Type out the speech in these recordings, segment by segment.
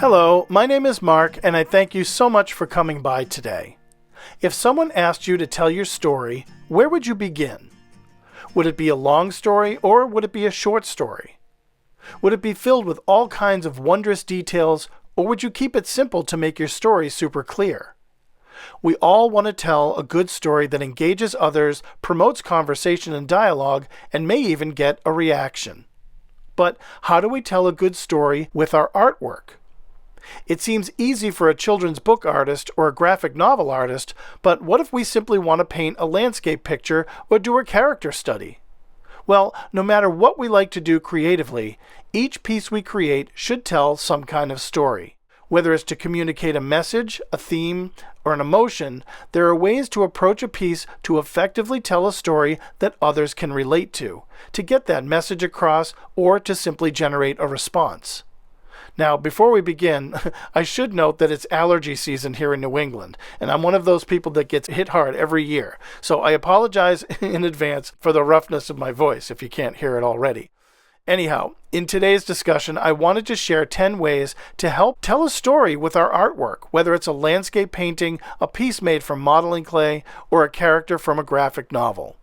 Hello, my name is Mark, and I thank you so much for coming by today. If someone asked you to tell your story, where would you begin? Would it be a long story, or would it be a short story? Would it be filled with all kinds of wondrous details, or would you keep it simple to make your story super clear? We all want to tell a good story that engages others, promotes conversation and dialogue, and may even get a reaction. But how do we tell a good story with our artwork? It seems easy for a children's book artist or a graphic novel artist, but what if we simply want to paint a landscape picture or do a character study? Well, no matter what we like to do creatively, each piece we create should tell some kind of story. Whether it's to communicate a message, a theme, or an emotion, there are ways to approach a piece to effectively tell a story that others can relate to get that message across, or to simply generate a response. Now, before we begin, I should note that it's allergy season here in New England, and I'm one of those people that gets hit hard every year. So I apologize in advance for the roughness of my voice if you can't hear it already. Anyhow, in today's discussion, I wanted to share 10 ways to help tell a story with our artwork, whether it's a landscape painting, a piece made from modeling clay, or a character from a graphic novel.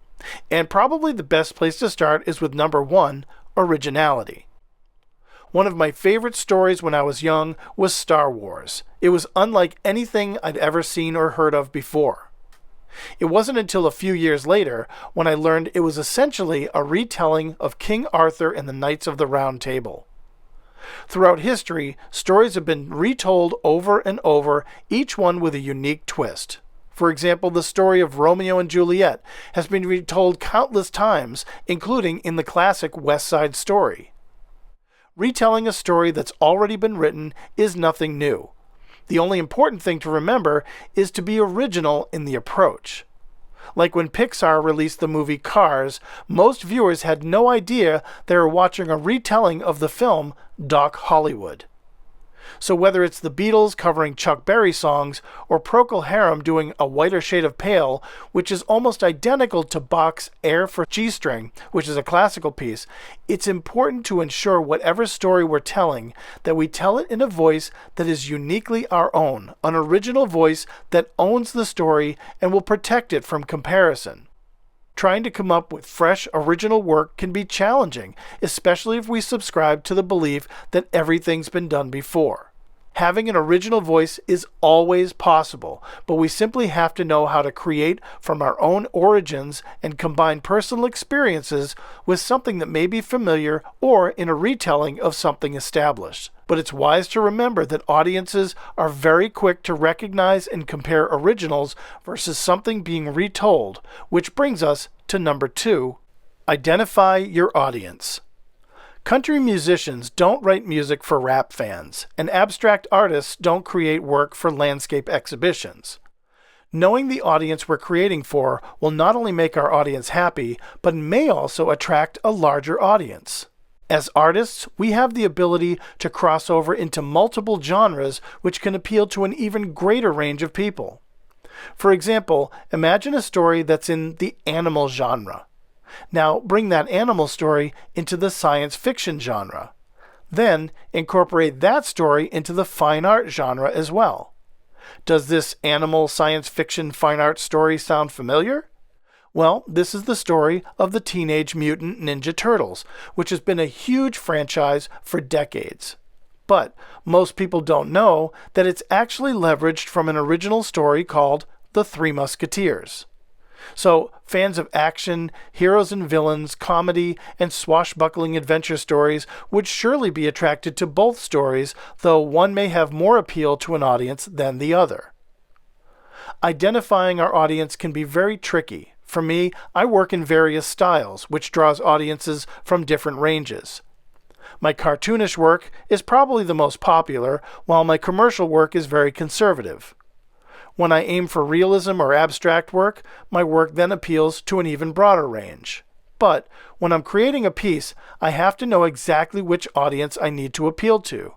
And probably the best place to start is with number 1, originality. One of my favorite stories when I was young was Star Wars. It was unlike anything I'd ever seen or heard of before. It wasn't until a few years later when I learned it was essentially a retelling of King Arthur and the Knights of the Round Table. Throughout history, stories have been retold over and over, each one with a unique twist. For example, the story of Romeo and Juliet has been retold countless times, including in the classic West Side Story. Retelling a story that's already been written is nothing new. The only important thing to remember is to be original in the approach. Like when Pixar released the movie Cars, most viewers had no idea they were watching a retelling of the film Doc Hollywood. So whether it's the Beatles covering Chuck Berry songs, or Procol Harum doing A Whiter Shade of Pale, which is almost identical to Bach's Air for G-string, which is a classical piece, it's important to ensure whatever story we're telling, that we tell it in a voice that is uniquely our own, an original voice that owns the story and will protect it from comparison. Trying to come up with fresh, original work can be challenging, especially if we subscribe to the belief that everything's been done before. Having an original voice is always possible, but we simply have to know how to create from our own origins and combine personal experiences with something that may be familiar or in a retelling of something established. But it's wise to remember that audiences are very quick to recognize and compare originals versus something being retold, which brings us to number 2, identify your audience. Country musicians don't write music for rap fans, and abstract artists don't create work for landscape exhibitions. Knowing the audience we're creating for will not only make our audience happy, but may also attract a larger audience. As artists, we have the ability to cross over into multiple genres which can appeal to an even greater range of people. For example, imagine a story that's in the animal genre. Now bring that animal story into the science fiction genre. Then incorporate that story into the fine art genre as well. Does this animal science fiction fine art story sound familiar? Well, this is the story of the Teenage Mutant Ninja Turtles, which has been a huge franchise for decades. But most people don't know that it's actually leveraged from an original story called The Three Musketeers. So, fans of action, heroes and villains, comedy, and swashbuckling adventure stories would surely be attracted to both stories, though one may have more appeal to an audience than the other. Identifying our audience can be very tricky. For me, I work in various styles, which draws audiences from different ranges. My cartoonish work is probably the most popular, while my commercial work is very conservative. When I aim for realism or abstract work, my work then appeals to an even broader range. But when I'm creating a piece, I have to know exactly which audience I need to appeal to.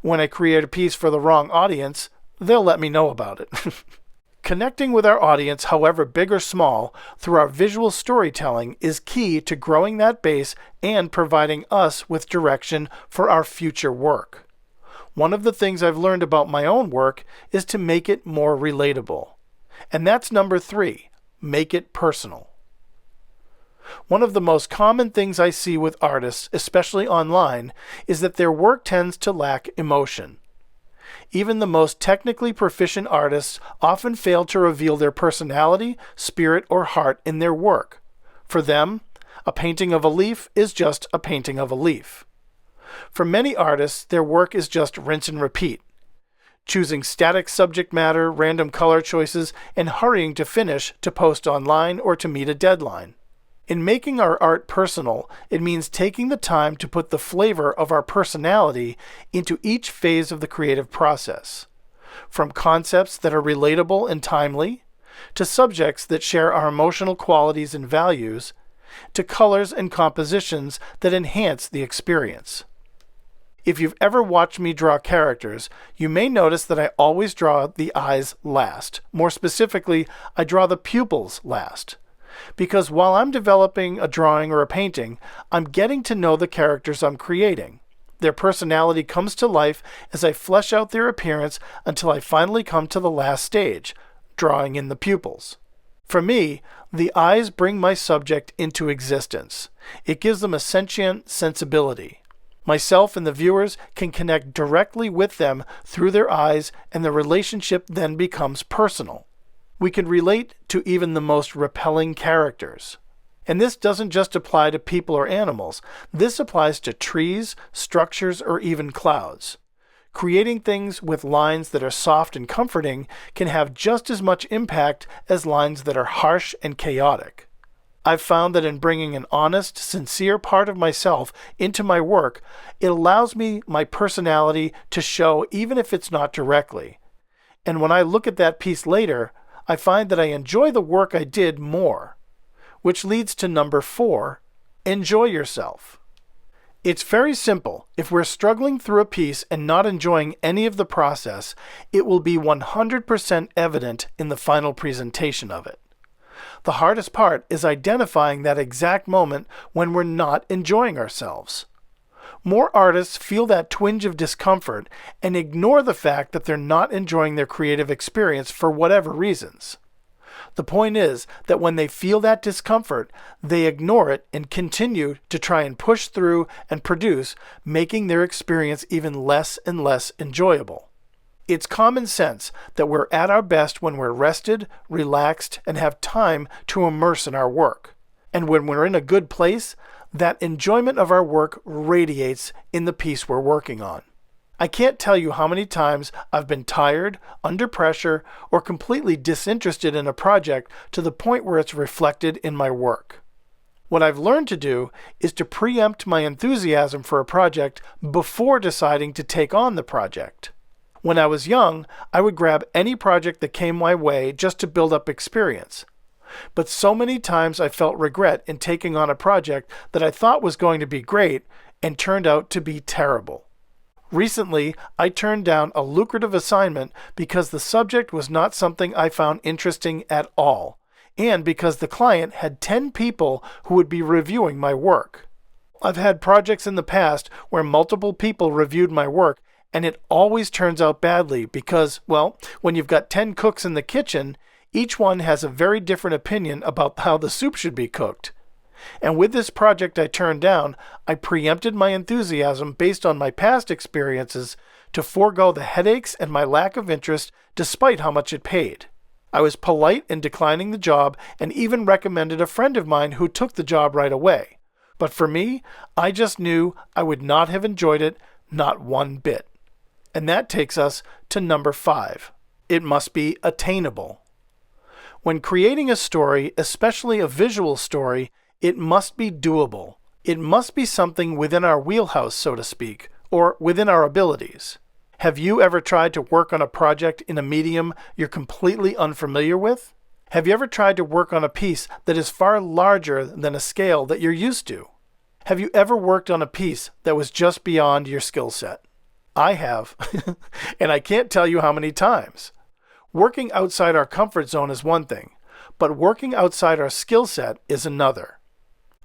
When I create a piece for the wrong audience, they'll let me know about it. Connecting with our audience, however big or small, through our visual storytelling is key to growing that base and providing us with direction for our future work. One of the things I've learned about my own work is to make it more relatable. And that's number 3, make it personal. One of the most common things I see with artists, especially online, is that their work tends to lack emotion. Even the most technically proficient artists often fail to reveal their personality, spirit, or heart in their work. For them, a painting of a leaf is just a painting of a leaf. For many artists, their work is just rinse and repeat, choosing static subject matter, random color choices, and hurrying to finish to post online or to meet a deadline. In making our art personal, it means taking the time to put the flavor of our personality into each phase of the creative process. From concepts that are relatable and timely, to subjects that share our emotional qualities and values, to colors and compositions that enhance the experience. If you've ever watched me draw characters, you may notice that I always draw the eyes last. More specifically, I draw the pupils last. Because while I'm developing a drawing or a painting, I'm getting to know the characters I'm creating. Their personality comes to life as I flesh out their appearance until I finally come to the last stage, drawing in the pupils. For me, the eyes bring my subject into existence. It gives them a sentient sensibility. Myself and the viewers can connect directly with them through their eyes, and the relationship then becomes personal. We can relate to even the most repelling characters. And this doesn't just apply to people or animals. This applies to trees, structures, or even clouds. Creating things with lines that are soft and comforting can have just as much impact as lines that are harsh and chaotic. I've found that in bringing an honest, sincere part of myself into my work, it allows me my personality to show even if it's not directly. And when I look at that piece later, I find that I enjoy the work I did more. Which leads to number 4, enjoy yourself. It's very simple. If we're struggling through a piece and not enjoying any of the process, it will be 100% evident in the final presentation of it. The hardest part is identifying that exact moment when we're not enjoying ourselves. More artists feel that twinge of discomfort and ignore the fact that they're not enjoying their creative experience for whatever reasons. The point is that when they feel that discomfort, they ignore it and continue to try and push through and produce, making their experience even less and less enjoyable. It's common sense that we're at our best when we're rested, relaxed, and have time to immerse in our work. And when we're in a good place, that enjoyment of our work radiates in the piece we're working on. I can't tell you how many times I've been tired, under pressure, or completely disinterested in a project to the point where it's reflected in my work. What I've learned to do is to preempt my enthusiasm for a project before deciding to take on the project. When I was young, I would grab any project that came my way just to build up experience. But so many times I felt regret in taking on a project that I thought was going to be great and turned out to be terrible. Recently, I turned down a lucrative assignment because the subject was not something I found interesting at all, and because the client had 10 people who would be reviewing my work. I've had projects in the past where multiple people reviewed my work, and it always turns out badly because, well, when you've got 10 cooks in the kitchen, each one has a very different opinion about how the soup should be cooked. And with this project I turned down, I preempted my enthusiasm based on my past experiences to forego the headaches and my lack of interest despite how much it paid. I was polite in declining the job and even recommended a friend of mine who took the job right away. But for me, I just knew I would not have enjoyed it, not one bit. And that takes us to number 5. It must be attainable. When creating a story, especially a visual story, it must be doable. It must be something within our wheelhouse, so to speak, or within our abilities. Have you ever tried to work on a project in a medium you're completely unfamiliar with? Have you ever tried to work on a piece that is far larger than a scale that you're used to? Have you ever worked on a piece that was just beyond your skill set? I have, and I can't tell you how many times. Working outside our comfort zone is one thing, but working outside our skill set is another.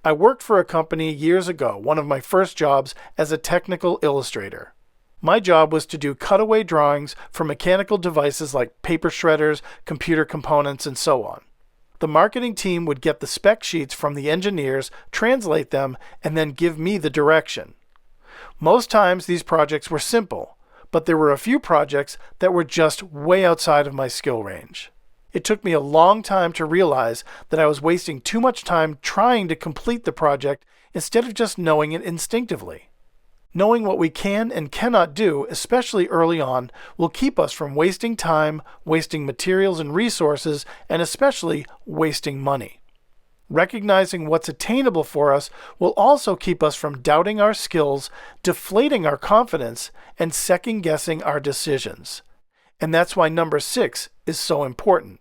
I worked for a company years ago, one of my first jobs, as a technical illustrator. My job was to do cutaway drawings for mechanical devices like paper shredders, computer components, and so on. The marketing team would get the spec sheets from the engineers, translate them, and then give me the direction. Most times these projects were simple, but there were a few projects that were just way outside of my skill range. It took me a long time to realize that I was wasting too much time trying to complete the project instead of just knowing it instinctively. Knowing what we can and cannot do, especially early on, will keep us from wasting time, wasting materials and resources, and especially wasting money. Recognizing what's attainable for us will also keep us from doubting our skills, deflating our confidence, and second-guessing our decisions. And that's why number 6 is so important.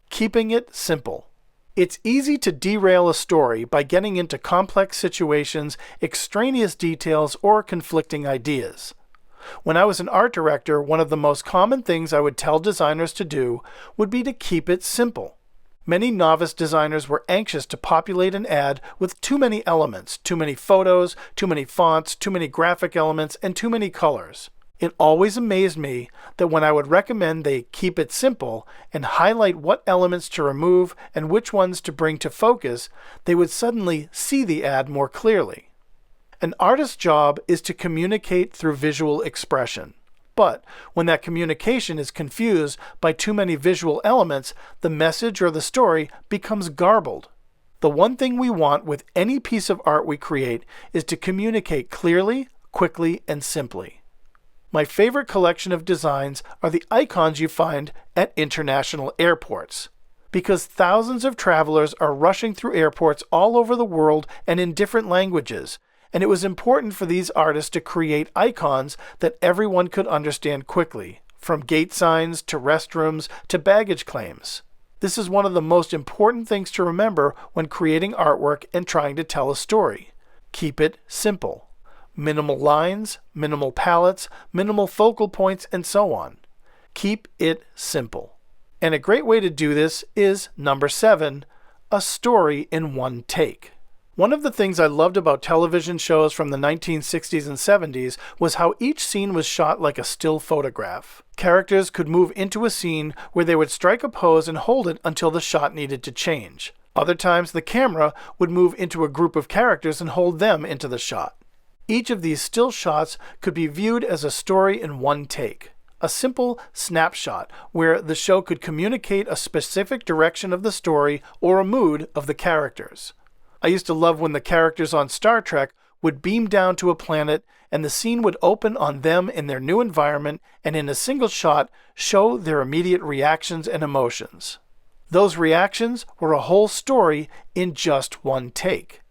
Keeping it simple. It's easy to derail a story by getting into complex situations, extraneous details, or conflicting ideas. When I was an art director, one of the most common things I would tell designers to do would be to keep it simple. Many novice designers were anxious to populate an ad with too many elements, too many photos, too many fonts, too many graphic elements, and too many colors. It always amazed me that when I would recommend they keep it simple and highlight what elements to remove and which ones to bring to focus, they would suddenly see the ad more clearly. An artist's job is to communicate through visual expression. But when that communication is confused by too many visual elements, the message or the story becomes garbled. The one thing we want with any piece of art we create is to communicate clearly, quickly, and simply. My favorite collection of designs are the icons you find at international airports. Because thousands of travelers are rushing through airports all over the world and in different languages, and it was important for these artists to create icons that everyone could understand quickly, from gate signs to restrooms to baggage claims. This is one of the most important things to remember when creating artwork and trying to tell a story. Keep it simple. Minimal lines, minimal palettes, minimal focal points, and so on. Keep it simple. And a great way to do this is number 7, a story in one take. One of the things I loved about television shows from the 1960s and 70s was how each scene was shot like a still photograph. Characters could move into a scene where they would strike a pose and hold it until the shot needed to change. Other times the camera would move into a group of characters and hold them into the shot. Each of these still shots could be viewed as a story in one take, a simple snapshot where the show could communicate a specific direction of the story or a mood of the characters. I used to love when the characters on Star Trek would beam down to a planet and the scene would open on them in their new environment and in a single shot show their immediate reactions and emotions. Those reactions were a whole story in just one take.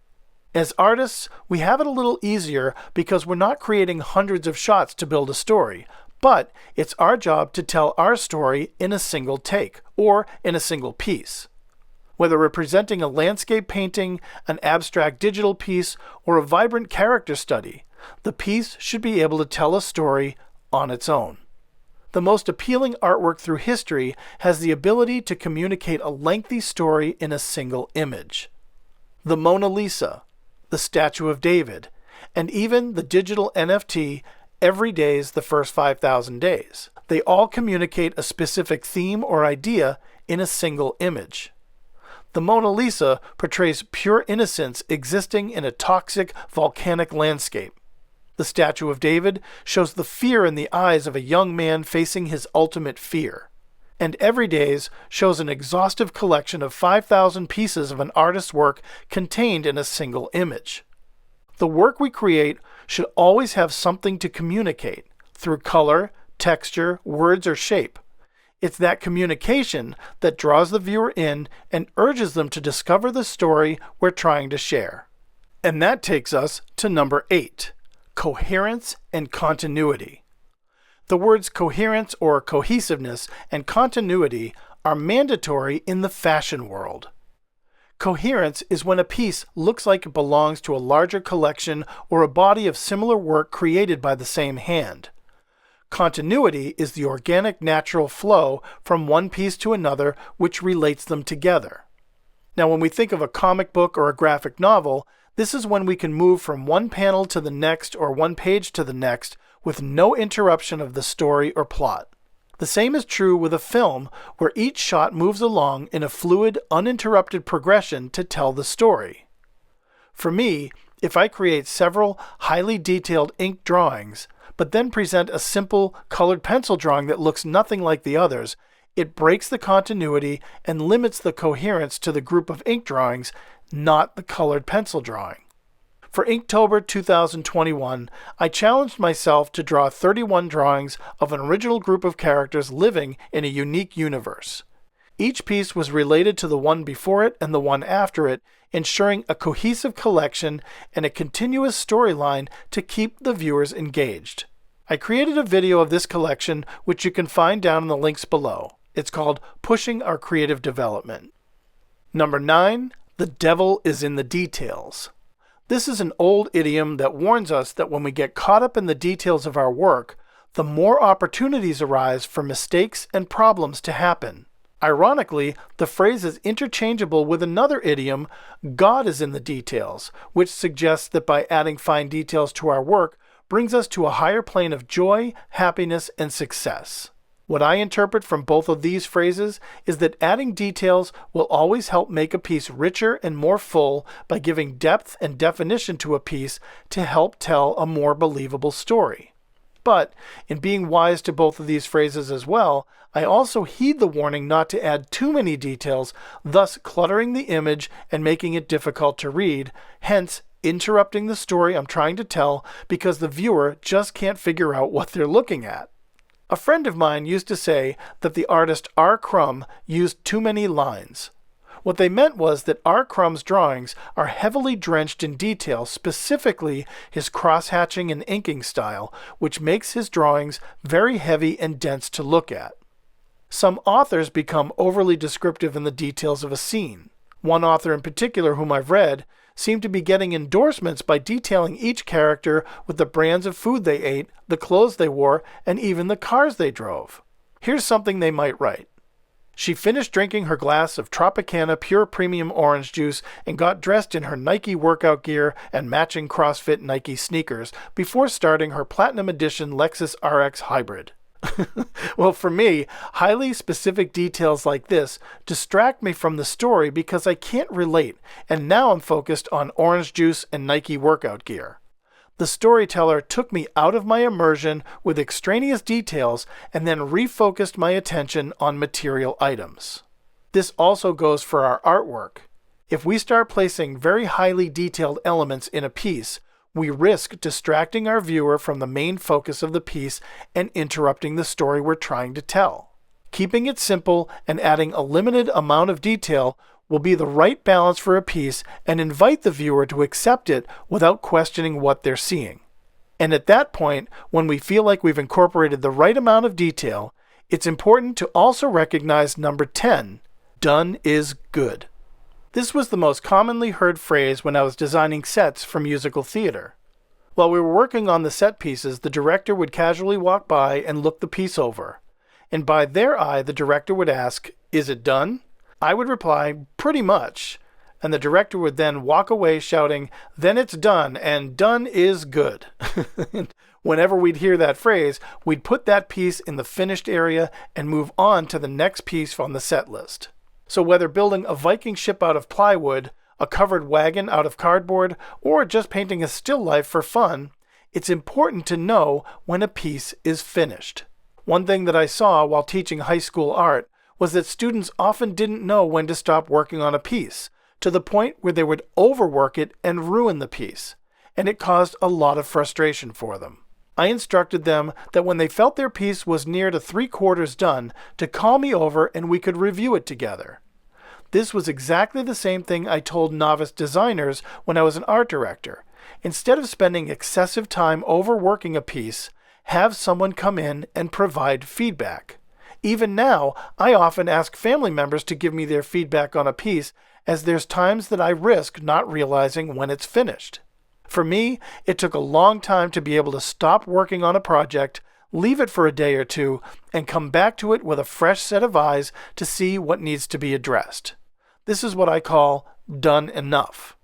As artists, we have it a little easier because we're not creating hundreds of shots to build a story, but it's our job to tell our story in a single take or in a single piece. Whether we're presenting a landscape painting, an abstract digital piece, or a vibrant character study, the piece should be able to tell a story on its own. The most appealing artwork through history has the ability to communicate a lengthy story in a single image. The Mona Lisa, the Statue of David, and even the digital NFT, Every Day's the First 5,000 Days. They all communicate a specific theme or idea in a single image. The Mona Lisa portrays pure innocence existing in a toxic volcanic landscape. The Statue of David shows the fear in the eyes of a young man facing his ultimate fear. And Every Days shows an exhaustive collection of 5,000 pieces of an artist's work contained in a single image. The work we create should always have something to communicate through color, texture, words, or shape. It's that communication that draws the viewer in and urges them to discover the story we're trying to share. And that takes us to number 8, coherence and continuity. The words coherence or cohesiveness and continuity are mandatory in the fashion world. Coherence is when a piece looks like it belongs to a larger collection or a body of similar work created by the same hand. Continuity is the organic natural flow from one piece to another which relates them together. Now, when we think of a comic book or a graphic novel, this is when we can move from one panel to the next or one page to the next with no interruption of the story or plot. The same is true with a film, where each shot moves along in a fluid, uninterrupted progression to tell the story. For me, if I create several highly detailed ink drawings, but then present a simple colored pencil drawing that looks nothing like the others, it breaks the continuity and limits the coherence to the group of ink drawings, not the colored pencil drawing. For Inktober 2021, I challenged myself to draw 31 drawings of an original group of characters living in a unique universe. Each piece was related to the one before it and the one after it, ensuring a cohesive collection and a continuous storyline to keep the viewers engaged. I created a video of this collection, which you can find down in the links below. It's called Pushing Our Creative Development. Number 9, the devil is in the details. This is an old idiom that warns us that when we get caught up in the details of our work, the more opportunities arise for mistakes and problems to happen. Ironically, the phrase is interchangeable with another idiom, God is in the details, which suggests that by adding fine details to our work brings us to a higher plane of joy, happiness, and success. What I interpret from both of these phrases is that adding details will always help make a piece richer and more full by giving depth and definition to a piece to help tell a more believable story. But, in being wise to both of these phrases as well, I also heed the warning not to add too many details, thus cluttering the image and making it difficult to read, hence interrupting the story I'm trying to tell because the viewer just can't figure out what they're looking at. A friend of mine used to say that the artist R. Crumb used too many lines. What they meant was that R. Crumb's drawings are heavily drenched in detail, specifically his cross-hatching and inking style, which makes his drawings very heavy and dense to look at. Some authors become overly descriptive in the details of a scene. One author in particular whom I've read seemed to be getting endorsements by detailing each character with the brands of food they ate, the clothes they wore, and even the cars they drove. Here's something they might write. She finished drinking her glass of Tropicana Pure Premium Orange Juice and got dressed in her Nike workout gear and matching CrossFit Nike sneakers before starting her Platinum Edition Lexus RX Hybrid. Well, for me, highly specific details like this distract me from the story because I can't relate, and now I'm focused on orange juice and Nike workout gear. The storyteller took me out of my immersion with extraneous details and then refocused my attention on material items. This also goes for our artwork. If we start placing very highly detailed elements in a piece, we risk distracting our viewer from the main focus of the piece and interrupting the story we're trying to tell. Keeping it simple and adding a limited amount of detail will be the right balance for a piece and invite the viewer to accept it without questioning what they're seeing. And at that point, when we feel like we've incorporated the right amount of detail, it's important to also recognize number 10, done is good. This was the most commonly heard phrase when I was designing sets for musical theater. While we were working on the set pieces, the director would casually walk by and look the piece over. And by their eye, the director would ask, "Is it done?" I would reply, "Pretty much." And the director would then walk away shouting, "Then it's done, and done is good." Whenever we'd hear that phrase, we'd put that piece in the finished area and move on to the next piece on the set list. So whether building a Viking ship out of plywood, a covered wagon out of cardboard, or just painting a still life for fun, it's important to know when a piece is finished. One thing that I saw while teaching high school art was that students often didn't know when to stop working on a piece, to the point where they would overwork it and ruin the piece, and it caused a lot of frustration for them. I instructed them that when they felt their piece was near to 3/4 done, to call me over and we could review it together. This was exactly the same thing I told novice designers when I was an art director. Instead of spending excessive time overworking a piece, have someone come in and provide feedback. Even now, I often ask family members to give me their feedback on a piece, as there's times that I risk not realizing when it's finished. For me, it took a long time to be able to stop working on a project, leave it for a day or two, and come back to it with a fresh set of eyes to see what needs to be addressed. This is what I call done enough.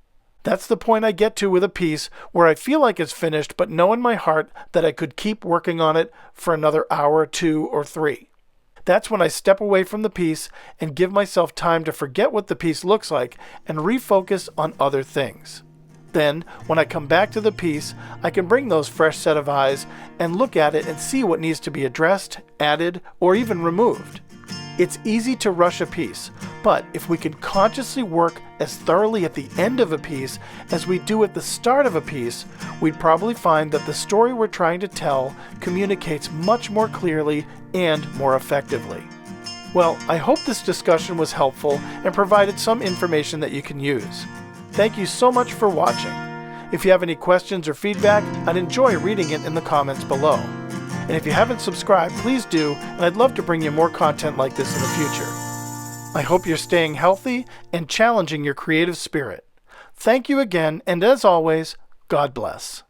That's the point I get to with a piece where I feel like it's finished, but know in my heart that I could keep working on it for another hour, 2, or 3. That's when I step away from the piece and give myself time to forget what the piece looks like and refocus on other things. Then, when I come back to the piece, I can bring those fresh set of eyes and look at it and see what needs to be addressed, added, or even removed. It's easy to rush a piece, but if we can consciously work as thoroughly at the end of a piece as we do at the start of a piece, we'd probably find that the story we're trying to tell communicates much more clearly and more effectively. Well, I hope this discussion was helpful and provided some information that you can use. Thank you so much for watching. If you have any questions or feedback, I'd enjoy reading it in the comments below. And if you haven't subscribed, please do, and I'd love to bring you more content like this in the future. I hope you're staying healthy and challenging your creative spirit. Thank you again, and as always, God bless.